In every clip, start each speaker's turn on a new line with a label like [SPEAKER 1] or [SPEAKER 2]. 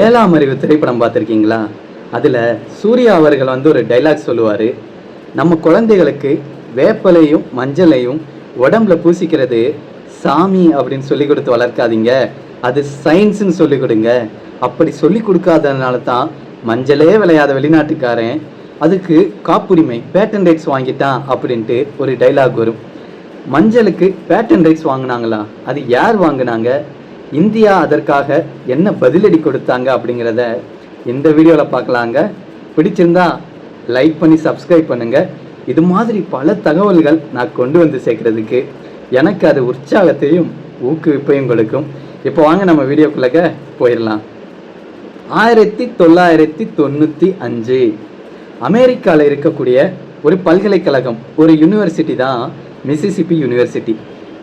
[SPEAKER 1] ஏழாம் அறிவு திரைப்படம் பார்த்துருக்கீங்களா? அதில் சூர்யா அவர்கள் ஒரு டைலாக் சொல்லுவார். நம்ம குழந்தைகளுக்கு வேப்பலையும் மஞ்சளையும் உடம்புல பூசிக்கிறது சாமி அப்படின்னு சொல்லி கொடுத்து வளர்க்காதீங்க, அது சயின்ஸுன்னு சொல்லி கொடுங்க. அப்படி சொல்லி கொடுக்காதனால தான் மஞ்சளே விளையாத வெளிநாட்டுக்காரன் அதுக்கு காப்புரிமை பேட்டன் ரைட்ஸ் வாங்கிட்டான் அப்படின்ட்டு ஒரு டைலாக் வரும். மஞ்சளுக்கு பேட்டன் ரைட்ஸ் வாங்கினாங்களா? அது யார் வாங்கினாங்க? இந்தியா அதற்காக என்ன பதிலடி கொடுத்தாங்க அப்படிங்கிறத இந்த வீடியோவில் பார்க்கலாங்க. பிடிச்சிருந்தா லைக் பண்ணி சப்ஸ்கிரைப் பண்ணுங்கள். இது மாதிரி பல தகவல்கள் நான் கொண்டு வந்து சேர்க்கறதுக்கு எனக்கு அது உற்சாகத்தையும் ஊக்குவிப்பையும் கொடுக்கும். இப்போ வாங்க நம்ம வீடியோக்குள்ளே போயிடலாம். 1995 அமெரிக்காவில் இருக்கக்கூடிய ஒரு பல்கலைக்கழகம், ஒரு யூனிவர்சிட்டி தான் மிசிசிப்பி யூனிவர்சிட்டி.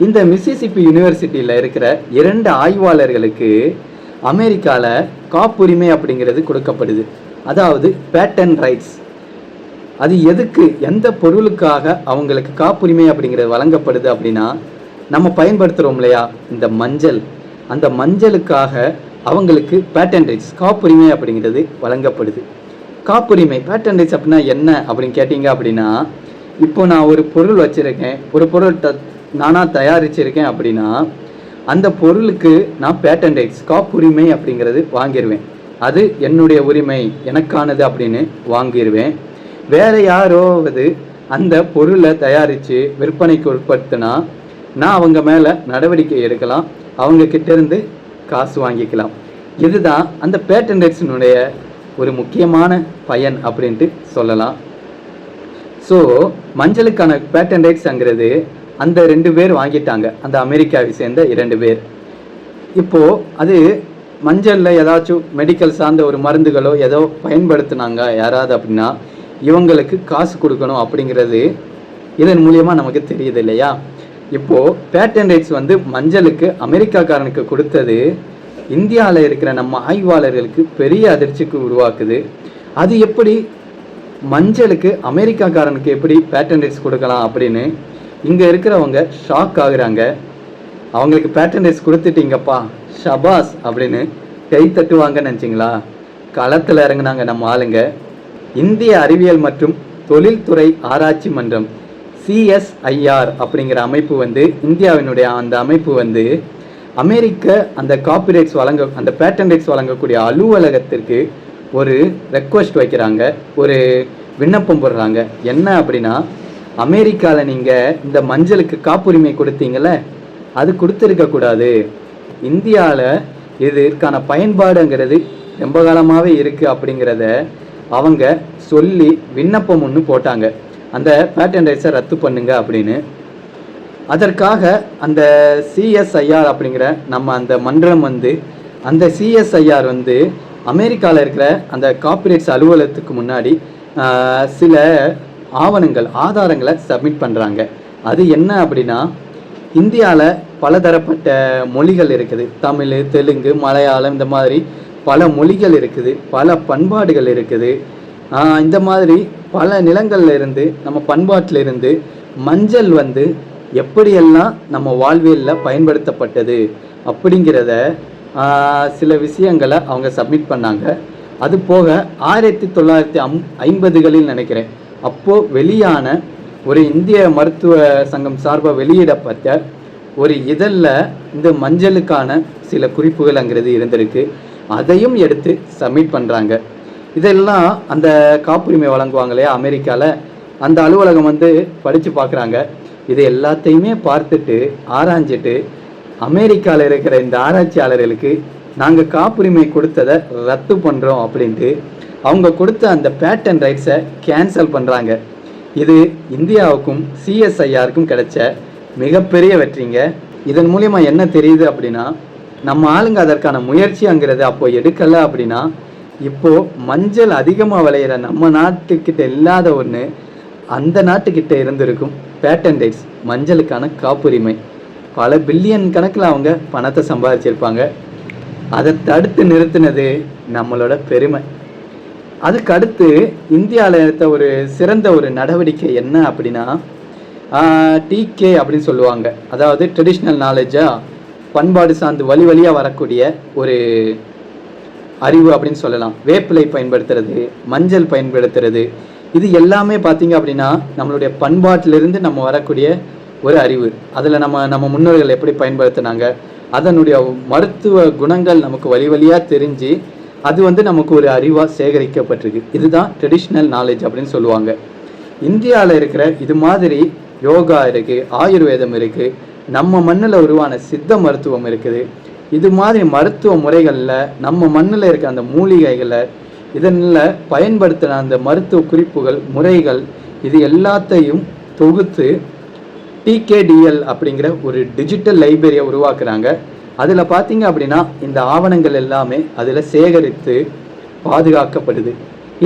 [SPEAKER 1] இந்த மிசிசிப்பி யூனிவர்சிட்டியில் இருக்கிற 2 ஆய்வாளர்களுக்கு அமெரிக்காவில் காப்புரிமை அப்படிங்கிறது கொடுக்கப்படுது. அதாவது பேட்டன் ரைட்ஸ். அது எதுக்கு, எந்த பொருளுக்காக அவங்களுக்கு காப்புரிமை அப்படிங்கிறது வழங்கப்படுது அப்படின்னா, நம்ம பயன்படுத்துகிறோம் இல்லையா இந்த மஞ்சள், அந்த மஞ்சளுக்காக அவங்களுக்கு பேட்டன் ரைட்ஸ் காப்புரிமை அப்படிங்கிறது வழங்கப்படுது. காப்புரிமை பேட்டன் ரைட்ஸ் அப்படின்னா என்ன அப்படின்னு கேட்டிங்க அப்படின்னா, இப்போ நான் ஒரு பொருள் வச்சுருக்கேன், ஒரு பொருள் நானாக தயாரிச்சிருக்கேன் அப்படின்னா அந்த பொருளுக்கு நான் பேட்டன் ரைட்ஸ் காப்புரிமை அப்படிங்கிறது வாங்கிடுவேன். அது என்னுடைய உரிமை, எனக்கானது அப்படின்னு வாங்கிடுவேன். வேறு யாரோவது அந்த பொருளை தயாரித்து விற்பனைக்கு உட்படுத்தினா நான் அவங்க மேலே நடவடிக்கை எடுக்கலாம், அவங்க கிட்டேருந்து காசு வாங்கிக்கலாம். இதுதான் அந்த பேட்டன் ரைட்ஸினுடைய ஒரு முக்கியமான பயன் அப்படின்ட்டு சொல்லலாம். ஸோ மஞ்சளுக்கான பேட்டன் ரைட்ஸ்ங்கிறது அந்த 2 பேர் வாங்கிட்டாங்க, அந்த அமெரிக்காவை சேர்ந்த 2 பேர். இப்போது அது மஞ்சளில் ஏதாச்சும் மெடிக்கல் சார்ந்த ஒரு மருந்துகளோ ஏதோ பயன்படுத்தினாங்க யாராவது அப்படின்னா இவங்களுக்கு காசு கொடுக்கணும் அப்படிங்கிறது இதன் மூலியமாக நமக்கு தெரியுது இல்லையா? இப்போது பேட்டன் ரைட்ஸ் மஞ்சளுக்கு அமெரிக்காக்காரனுக்கு கொடுத்தது இந்தியாவில் இருக்கிற நம்ம ஆய்வாளர்களுக்கு பெரிய அதிர்ச்சிக்கு உருவாக்குது. அது எப்படி மஞ்சளுக்கு அமெரிக்காக்காரனுக்கு எப்படி பேட்டன் ரைட்ஸ் கொடுக்கலாம் அப்படின்னு இங்கே இருக்கிறவங்க ஷாக் ஆகுறாங்க. அவங்களுக்கு பேட்டன் ரைட்ஸ் கொடுத்துட்டீங்கப்பா ஷபாஸ் அப்படின்னு கை தட்டுவாங்கன்னு நினச்சிங்களா? களத்தில் இறங்குனாங்க நம்ம ஆளுங்க. இந்திய அறிவியல் மற்றும் தொழில்துறை ஆராய்ச்சி மன்றம் CSIR அப்படிங்கிற அமைப்பு இந்தியாவினுடைய அந்த அமைப்பு அமெரிக்க அந்த காப்பிரைட்ஸ் அந்த பேட்டன் ரைட்ஸ் வழங்கக்கூடிய அலுவலகத்திற்கு ஒரு ரெக்வஸ்ட் வைக்கிறாங்க, ஒரு விண்ணப்பம் போடுறாங்க. என்ன அப்படின்னா, அமெரிக்காவில் நீங்கள் இந்த மஞ்சளுக்கு காப்புரிமை கொடுத்தீங்கள, அது கொடுத்துருக்கக்கூடாது. இந்தியாவில் இதற்கான பயன்பாடுங்கிறது ரொம்ப காலமாகவே இருக்குது அப்படிங்கிறத அவங்க சொல்லி விண்ணப்பம் ஒன்று போட்டாங்க, அந்த பேட்டன் ரைட்ஸை ரத்து பண்ணுங்க அப்படின்னு. அதற்காக அந்த CSIR அப்படிங்கிற நம்ம அந்த மன்றம் அந்த CSIR அமெரிக்காவில் இருக்கிற அந்த காப்பிரைட்ஸ் அலுவலகத்துக்கு முன்னாடி சில ஆவணங்கள், ஆதாரங்களை சப்மிட் பண்ணுறாங்க. அது என்ன அப்படின்னா, இந்தியாவில் பலதரப்பட்ட மொழிகள் இருக்குது. தமிழ், தெலுங்கு, மலையாளம், இந்த மாதிரி பல மொழிகள் இருக்குது, பல பண்பாடுகள் இருக்குது. இந்த மாதிரி பல நிலங்கள்ல இருந்து நம்ம பண்பாட்டிலிருந்து மஞ்சள் எப்படியெல்லாம் நம்ம வாழ்வியலில் பயன்படுத்தப்பட்டது அப்படிங்கிறத சில விஷயங்களை அவங்க சப்மிட் பண்ணாங்க. அது போக 1950களில் நினைக்கிறேன் அப்போது வெளியான ஒரு இந்திய மருத்துவ சங்கம் சார்பாக வெளியிடப்பட்ட ஒரு இதழில் இந்த மஞ்சளுக்கான சில குறிப்புகள்ங்கிறது இருந்திருக்கு. அதையும் எடுத்து சப்மிட் பண்ணுறாங்க. இதெல்லாம் அந்த காப்புரிமை வழங்குவாங்க இல்லையா அமெரிக்காவில், அந்த அலுவலகம் படித்து பார்க்குறாங்க. இது எல்லாத்தையுமே பார்த்துட்டு ஆராய்ஞ்சிட்டு அமெரிக்காவில் இருக்கிற இந்த ஆராய்ச்சியாளர்களுக்கு நாங்கள் காப்புரிமை கொடுத்ததை ரத்து பண்ணுறோம் அப்படின்ட்டு அவங்க கொடுத்த அந்த பேட்டன் ரைட்ஸை கேன்சல் பண்ணுறாங்க. இது இந்தியாவுக்கும் CSIRக்கும் கிடைச்ச மிகப்பெரிய வெற்றிங்க. இதன் மூலிமா என்ன தெரியுது அப்படின்னா, நம்ம ஆளுங்க அதற்கான முயற்சிங்கிறது அப்போ எடுக்கலை அப்படின்னா இப்போது மஞ்சள் அதிகமாக விளையிற நம்ம நாட்டுக்கிட்ட இல்லாத ஒன்று அந்த நாட்டுக்கிட்ட இருந்திருக்கும் பேட்டன் ரைட்ஸ், மஞ்சளுக்கான காப்புரிமை. பல பில்லியன் கணக்கில் அவங்க பணத்தை சம்பாதிச்சிருப்பாங்க. அதை தடுத்து நிறுத்தினது நம்மளோட பெருமை. அதுக்கு அடுத்து இந்தியாவில் எடுத்த ஒரு சிறந்த ஒரு நடவடிக்கை என்ன அப்படின்னா, TK அப்படின்னு சொல்லுவாங்க. அதாவது ட்ரெடிஷ்னல் நாலேஜாக பண்பாடு சார்ந்து வழி வழியாக வரக்கூடிய ஒரு அறிவு அப்படின்னு சொல்லலாம். வேப்பிலை பயன்படுத்துறது, மஞ்சள் பயன்படுத்துறது, இது எல்லாமே பார்த்தீங்க அப்படின்னா நம்மளுடைய பண்பாட்டிலிருந்து நம்ம வரக்கூடிய ஒரு அறிவு. அதில் நம்ம முன்னோர்கள் எப்படி பயன்படுத்தினாங்க, அதனுடைய மருத்துவ குணங்கள் நமக்கு வழி வழியாக தெரிஞ்சு அது வந்து நமக்கு ஒரு அறிவாக சேகரிக்கப்பட்டிருக்கு. இதுதான் ட்ரெடிஷ்னல் நாலேஜ் அப்படின்னு சொல்லுவாங்க. இந்தியாவில் இருக்கிற இது மாதிரி யோகா இருக்குது, ஆயுர்வேதம் இருக்குது, நம்ம மண்ணில் உருவான சித்த மருத்துவம் இருக்குது. இது மாதிரி மருத்துவ முறைகளில் நம்ம மண்ணில் இருக்க அந்த மூலிகைகளை இதனில் பயன்படுத்தின அந்த மருத்துவ குறிப்புகள், முறைகள், இது எல்லாத்தையும் தொகுத்து டிகேடிஎல் அப்படிங்கிற ஒரு டிஜிட்டல் லைப்ரரியை உருவாக்குறாங்க. அதில் பார்த்தீங்க அப்படின்னா இந்த ஆவணங்கள் எல்லாமே அதில் சேகரித்து பாதுகாக்கப்படுது.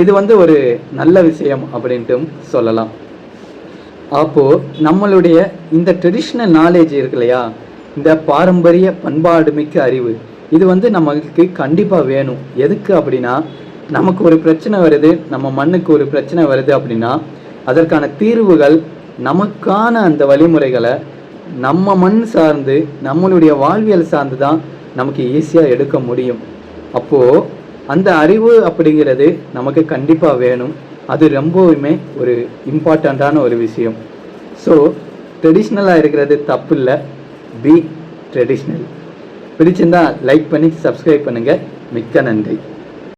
[SPEAKER 1] இது வந்து ஒரு நல்ல விஷயம் அப்படின்ட்டும் சொல்லலாம். அப்போது நம்மளுடைய இந்த ட்ரெடிஷ்னல் நாலேஜ் இருக்கு இல்லையா, இந்த பாரம்பரிய பண்பாடு மிக்க அறிவு, இது வந்து நமக்கு கண்டிப்பாக வேணும். எதுக்கு அப்படின்னா, நமக்கு ஒரு பிரச்சனை வருது, நம்ம மண்ணுக்கு ஒரு பிரச்சனை வருது அப்படின்னா அதற்கான தீர்வுகள், நமக்கான அந்த வழிமுறைகளை நம்ம மண் சார்ந்து, நம்மளுடைய வாழ்வியல் சார்ந்து தான் நமக்கு ஈஸியாக எடுக்க முடியும். அப்போது அந்த அறிவு அப்படிங்கிறது நமக்கு கண்டிப்பாக வேணும். அது ரொம்பவுமே ஒரு இம்பார்ட்டண்ட்டான ஒரு விஷயம். ஸோ ட்ரெடிஷ்னலாக இருக்கிறது தப்பு இல்லை, பி ட்ரெடிஷ்னல். பிடிச்சிருந்தா லைக் பண்ணி சப்ஸ்கிரைப் பண்ணுங்கள். மிக்க நன்றி.